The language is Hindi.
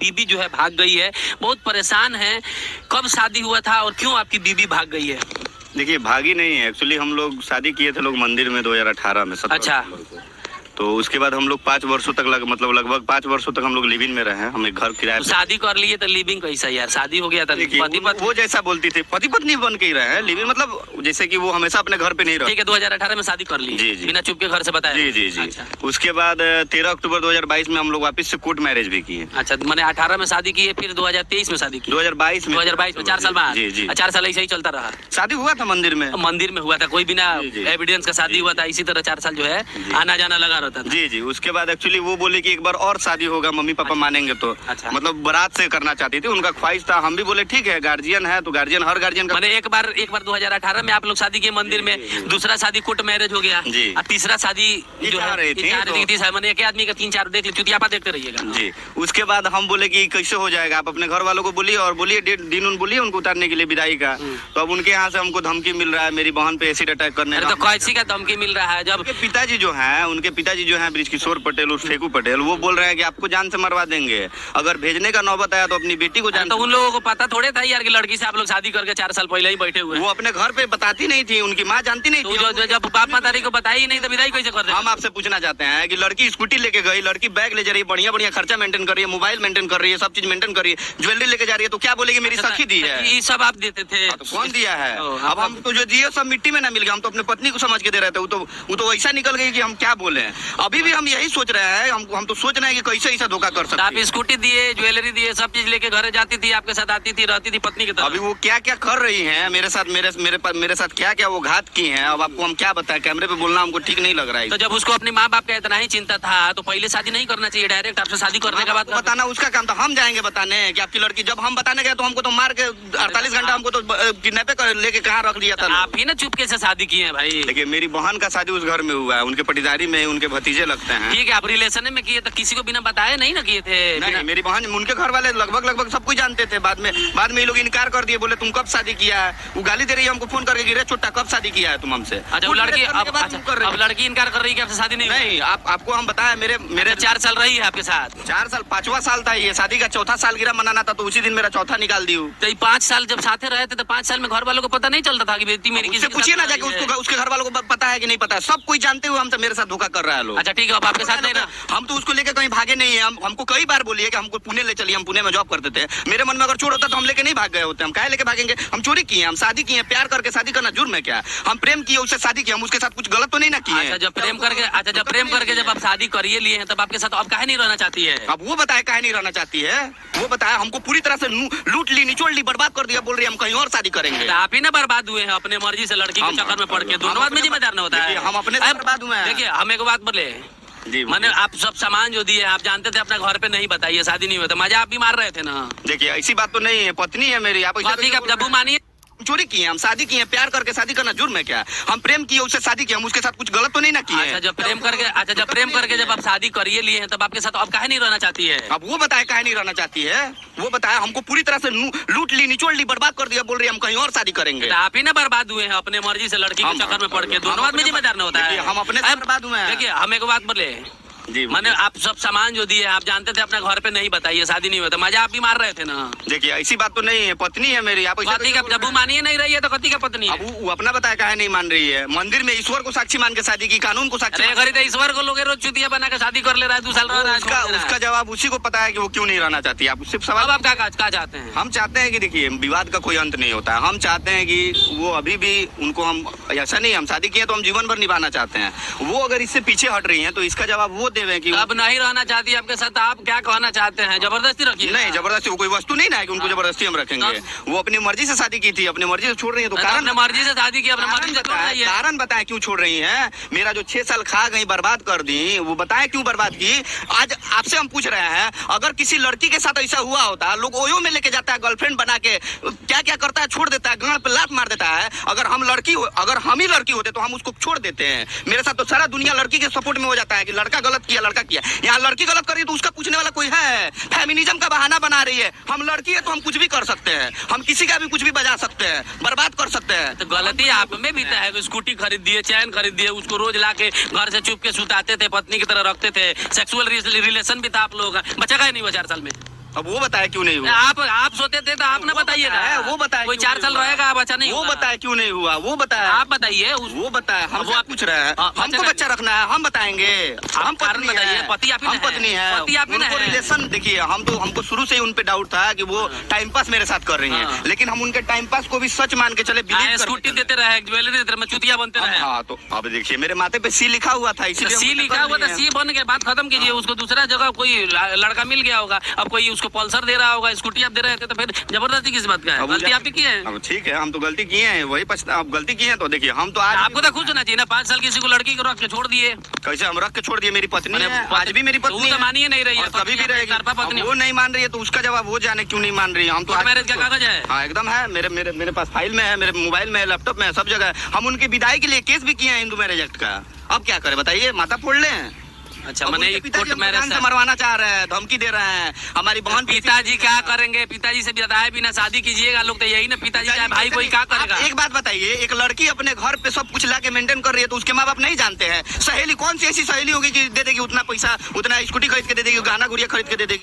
बीबी जो है भाग गई है, बहुत परेशान है। कब शादी हुआ था और क्यों आपकी बीबी भाग गई है? देखिए, भागी नहीं है। एक्चुअली हम लोग शादी किए थे लोग मंदिर में 2018 में। अच्छा। तो उसके बाद हम लोग 5 वर्षों तक लगभग 5 वर्षों तक हम लोग लिविंग में रहे हैं। हम एक घर किराए तो शादी कर लिए तो लिविंग कैसा यार? शादी हो गया था पति वो जैसा बोलती थी, पति पत्नी बन के ही रहे हैं। लिविंग मतलब जैसे कि वो हमेशा अपने घर पे नहीं रहे। ठीक है, 2018 में शादी कर ली। जी जी, बिना चुप के घर से बताया। जी जी जी। अच्छा। उसके बाद 13 अक्टूबर 2022 में हम लोग वापस से कोर्ट मैरिज भी किए। अच्छा, मैंने 18 में शादी की है, फिर 2023 में शादी की। 2022 में 4 साल बाद। जी जी। 4 साल ऐसे ही चलता रहा। शादी हुआ था मंदिर में। मंदिर में हुआ था, कोई बिना एविडेंस का शादी हुआ था। इसी तरह 4 साल जो है आना जाना लगा रहता था। जी जी। उसके बाद एक्चुअली वो बोले कि एक बार और शादी होगा, मम्मी पापा मानेंगे तो। अच्छा। मतलब बारात से करना चाहती थी, उनका ख्वाहिश था। हम भी बोले ठीक है, गार्जियन है तो गार्जियन, हर गार्जियन का। मैंने एक बार 2018 में आप लोग शादी किए मंदिर में, दूसरा शादी कोर्ट मैरिज हो गया जी। और तीसरा शादी जो है मैंने एक आदमी का 3-4 देख ली, चुतियापा देखते रहिएगा जी। उसके बाद हम बोले कि कैसे हो जाएगा, आप अपने घर वालों को बोलिए और बोलिए दिन उन बोलिए उनको उतारने के लिए विदाई का। तो अब उनके यहाँ से हमको धमकी मिल रहा है मेरी बहन पे एसिड अटैक करने का। तो कैसी का धमकी मिल रहा है? जब उनके पिताजी जो हैं बृजकिशोर पटेल और फेकू पटेल, वो बोल रहे हैं कि आपको जान से मरवा देंगे, अगर भेजने का नौबत आया तो अपनी बेटी को जान। तो उन लोगों को पता थोड़े था यार कि लड़की से आप लोग शादी करके 4 साल पहले ही बैठे हुए। वो अपने घर पे बताती नहीं थी, उनकी माँ जानती नहीं थी। जब बाप मातारी को बताई ही नहीं तो विदाई कैसे कर रहे? हम आपसे पूछना चाहते हैं कि लड़की स्कूटी लेके गई, लड़की बैग ले जा रही है, बढ़िया खर्चा मेंटेन कर रही है, मोबाइल मेंटेन कर रही है, सब चीज मेंटेन कर रही है, ज्वेलरी लेके जा रही है, तो क्या बोलेगी मेरी सखी दी है? ये सब आप देते थे? तो कौन दिया है? अब हम तो जो दिए सब मिट्टी में ना मिल गया। हम तो अपने पत्नी को समझ के दे रहे थे, वो तो ऐसा निकल गई कि हम क्या बोले। अभी भी हम यही सोच रहे हैं, हम तो सोच रहे हैं कि कैसे ऐसा धोखा कर सकते। आप स्कूटी दिए, ज्वेलरी दिए, सब चीज लेके घर जाती थी, आपके साथ आती थी, रहती थी पत्नी की तरह। अभी वो क्या क्या कर रही हैं मेरे साथ क्या क्या वो घात की हैं, अब आपको हम क्या बताएं? कैमरे पे बोलना हमको ठीक नहीं लग रहा है। तो जब उसको अपने माँ बाप का इतना ही चिंता था तो पहले शादी नहीं करना चाहिए, डायरेक्ट आपसे शादी करने का बात बताना उसका काम था। हम जाएंगे बताने कि आपकी लड़की, जब हम बताने गए तो हमको तो मार के 48 घंटा हमको तो किडनैप लेके कहाँ रख दिया था। आप ही ना चुपके से शादी किए हैं भाई। देखिए, मेरी बहन का शादी उस घर में हुआ है, उनके पटीदारी में उनके भतीजे लगते हैं। ठीक है, आप रिलेशन में किए तो किसी को बिना बताए नहीं ना किए थे? नहीं, मेरी बहन, उनके घर वाले लगभग सब कुछ जानते थे। बाद में ये लोग इनकार कर दिए, बोले तुम कब शादी किया है। वो गाली दे रही है हमको फोन करके, गिरे छोटा कब शादी किया है तुम हमसे। अच्छा, वो लड़की अब लड़की इनकार कर रही है कि आपसे शादी नहीं? आपको हम बताया, मेरे 4 साल रही है आपके साथ? 4 साल, 5वां साल था ये। शादी का 4था सालगिरह मनाना था, तो उसी दिन मेरा 4था निकाल दी। तो 5 साल जब साथे रहे थे तो 5 साल में घर वालों को पता नहीं चलता था कि बेटी मेरी किसी? पूछिए ना जाके उसके घर वालों को पता है कि नहीं पता है। सब कोई जानते हुए हमसे मेरे साथ धोखा कर रहा है लोग। अच्छा ठीक है, अब आपके साथ नहीं ना? हम तो उसको लेकर कहीं भागे नहीं है। हमको कई बार बोलिए कि हमको पुणे ले चलिए, हम पुणे में जॉब करते थे। मेरे मन में अगर चोर होता तो हम लेके नहीं भाग गए होते। हम काहे लेके भागेंगे? हम चोरी किए, हम शादी किए, प्यार करके शादी करना जुर्म है क्या? हम प्रेम किए, उससे शादी किया, हम उसके साथ कुछ गलत तो नहीं ना किए? अच्छा, जब प्रेम करके जब आप शादी करिए लिए हैं तब आपके साथ अब काहे नहीं रहना चाहती है? अब वो बताए काहे नहीं रहना चाहती है। वो बताया हमको पूरी तरह से लूट ली, निचोड़ ली, बर्बाद कर दिया। बोल रही है हम कहीं और शादी करेंगे। आप ही ना बर्बाद हुए हैं अपने मर्जी से, लड़की के चक्कर में पड़ के। दोनों आदमी जिम्मेदार न होता है। हम अपने बर्बाद हुए हैं। देखिए, हम एक बात बोले जी, मैंने आप सब सामान जो दिए आप जानते थे अपने घर पे नहीं बताइए, शादी नहीं हुआ था, मजा आप भी मार रहे थे ना? देखिए, ऐसी बात तो नहीं है, पत्नी है मेरी। आप जब मानिए चोरी किए, हम शादी किए, प्यार करके शादी करना जुर्म है क्या? हम प्रेम किए, उससे शादी किया, हम उसके साथ कुछ गलत तो नहीं ना किए? अच्छा, जब प्रेम करके जब आप शादी करिए लिए हैं तब आपके साथ अब काहे नहीं रहना चाहती है? अब वो बताए काहे नहीं रहना चाहती है। वो बताया हमको पूरी तरह से लूट ली, निचोड़ ली, बर्बाद कर दिया। बोल रही है हम कहीं और शादी करेंगे। आप ही ना बर्बाद हुए हैं अपने मर्जी से, लड़की के चक्कर में पड़ के। दोनों आदमी जिम्मेदार न होता है। हम अपने बर्बाद हुए हैं। देखिए, हम एक बात बोले जी, मैंने आप सब सामान जो दिए आप जानते थे अपने घर पे नहीं बताइए, शादी नहीं हुआ था, मजा आप भी मार रहे थे ना? देखिए, ऐसी बात तो नहीं है, पत्नी है मेरी। आप जब मानिए नहीं रही है तो कति का पत्नी है? वो अपना बताया काहे नहीं मान रही है। मंदिर में ईश्वर को साक्षी मान के शादी की, कानून को साक्षी। अरे ईश्वर को लोग रोज चुतिया बना के शादी कर ले रहा है, 2 साल रह रहा है। उसका जवाब उसी को पता है कि वो क्यों नहीं रहना चाहती। आप उससे सवाल आप क्या चाहते हैं? हम चाहते हैं कि देखिए, विवाद का कोई अंत नहीं होता है। हम चाहते हैं कि वो अभी भी उनको, हम ऐसा नहीं, हम शादी किए तो हम जीवन भर निभाना चाहते हैं। वो अगर इससे पीछे हट रही है तो इसका जवाब वो देवे कि अब नहीं रहना चाहती आपके साथ, आप क्या कहना चाहते हैं? जबरदस्ती रखिए? नहीं, जबरदस्ती वो कोई वस्तु नहीं ना है कि उनको जबरदस्ती हम रखेंगे। वो अपनी मर्जी से शादी की थी, अपनी मर्जी से छोड़ रही है तो कारण, मर्जी से शादी की, अपनी मर्जी से छोड़ रही है। कारण बताएं क्यों छोड़ रही हैं? मेरा जो 6 साल खा गई, बर्बाद कर दी, वो बताएं क्यों बर्बाद की? आज आपसे हम पूछ रहे हैं, अगर किसी लड़की के साथ ऐसा हुआ होता, लोग ओयो में लेके जाता है, गर्लफ्रेंड बना के क्या क्या करता है, छोड़ देता है, गांड पे लात मार देता है। अगर हम ही लड़की होते तो हम उसको छोड़ देते हैं। मेरे साथ तो सारा दुनिया लड़की के सपोर्ट में हो जाता है कि लड़का गलत किया, लड़का किया। यहाँ लड़की गलत करी तो उसका पूछने वाला कोई है? फेमिनिज्म का बहाना बना रही है। हम लड़की है तो हम कुछ भी कर सकते हैं, हम किसी का भी कुछ भी बजा सकते हैं, बर्बाद कर सकते हैं। तो गलती आप में भी है। स्कूटी खरीद दिए, चैन खरीद दिए, उसको रोज लाके घर से चुप के सुताते थे, पत्नी की तरह रखते थे, सेक्सुअल रिलेशन भी था आप लोग। बच्चा का नहीं हुआ 4 साल में? अब वो बताए क्यों नहीं हुआ? आप सोते थे तो आप ना वो बताइएगा। बताया, वो बताया कोई क्यों 4 नहीं साल हुआ? रहेगा बच्चा नहीं वो होगा। बताया क्यों नहीं हुआ? वो बताया, आप बताइए। वो बताया, हम वो पूछ रहे हैं। हाँ, हमको बच्चा रखना है, हम बताएंगे। हम कारण पत्नी बताइए, है, पति आप ही हम ना है। पत्नी है। पति आप ही ना उनको है। रिलेशन देखिए, हमको शुरू से ही उन पे डाउट था कि वो टाइम पास मेरे साथ कर रही हाँ। हैं, लेकिन हम उनके टाइम पास को भी सच मान के चले, बिलीव स्कूटी देते रहे, ज्वेलरी देते रहे, चुतिया बनते रहे। हाँ, तो अब देखिए मेरे माथे पे सी लिखा हुआ था, इसीलिए सी हम लिखा कर हुआ था, लिए। सी बन के बात खत्म कीजिए। उसको दूसरा जगह कोई लड़का मिल गया होगा, अब कोई उसको पल्सर दे रहा होगा, स्कूटी आप दे रहे थे, तो फिर जबरदस्ती किस बात का है? अब वो गलती जा- आप ही की है। अब ठीक है, हम तो गलती किए हैं, वही पछता, अब गलती की है तो देखिए हम तो आज आपको तो खुश होना चाहिए ना, 5 साल किसी को लड़की को रख के छोड़ दिए। कैसे हम रख के छोड़ दिए? मेरी पत्नी अरे है, आज भी मेरी तो वो पत्नी तो है, मानिए नहीं रही है, और कभी भी पत्नी रहेगी। तरफा पत्नी अब वो नहीं मान रही है तो उसका जवाब वो जाने क्यों नहीं मान रही है। हम तो कोर्ट आज- मैरिज का कागज है। हाँ एकदम है, मेरे पास फाइल में है, मेरे मोबाइल में है, लैपटॉप में है, सब जगह है। हम उनकी विदाई के लिए केस भी किए हैं हिंदू मैरिज एक्ट का। अब क्या करें बताइए, माता फोड़ लें? अच्छा, अब मैंने उनके पिताजी कोर्ट हमको मैरिज जान से मरवाना चाह रहे हैं, धमकी दे रहे हैं। हमारी बहन पिताजी क्या करेंगे? पिताजी से बताए बिना शादी कीजिएगा लोग, तो यही ना, पिताजी चाहे भाई कोई क्या करेगा? आप एक बात बताइए, एक लड़की अपने घर पे सब कुछ ला के मेंटेन कर रही है तो उसके माँ बाप नहीं जानते हैं? सहेली कौन सी ऐसी सहेली होगी कि दे देगी उतना पैसा, उतना स्कूटी खरीद के दे देगी, गहना गुड़िया खरीद के दे देगी?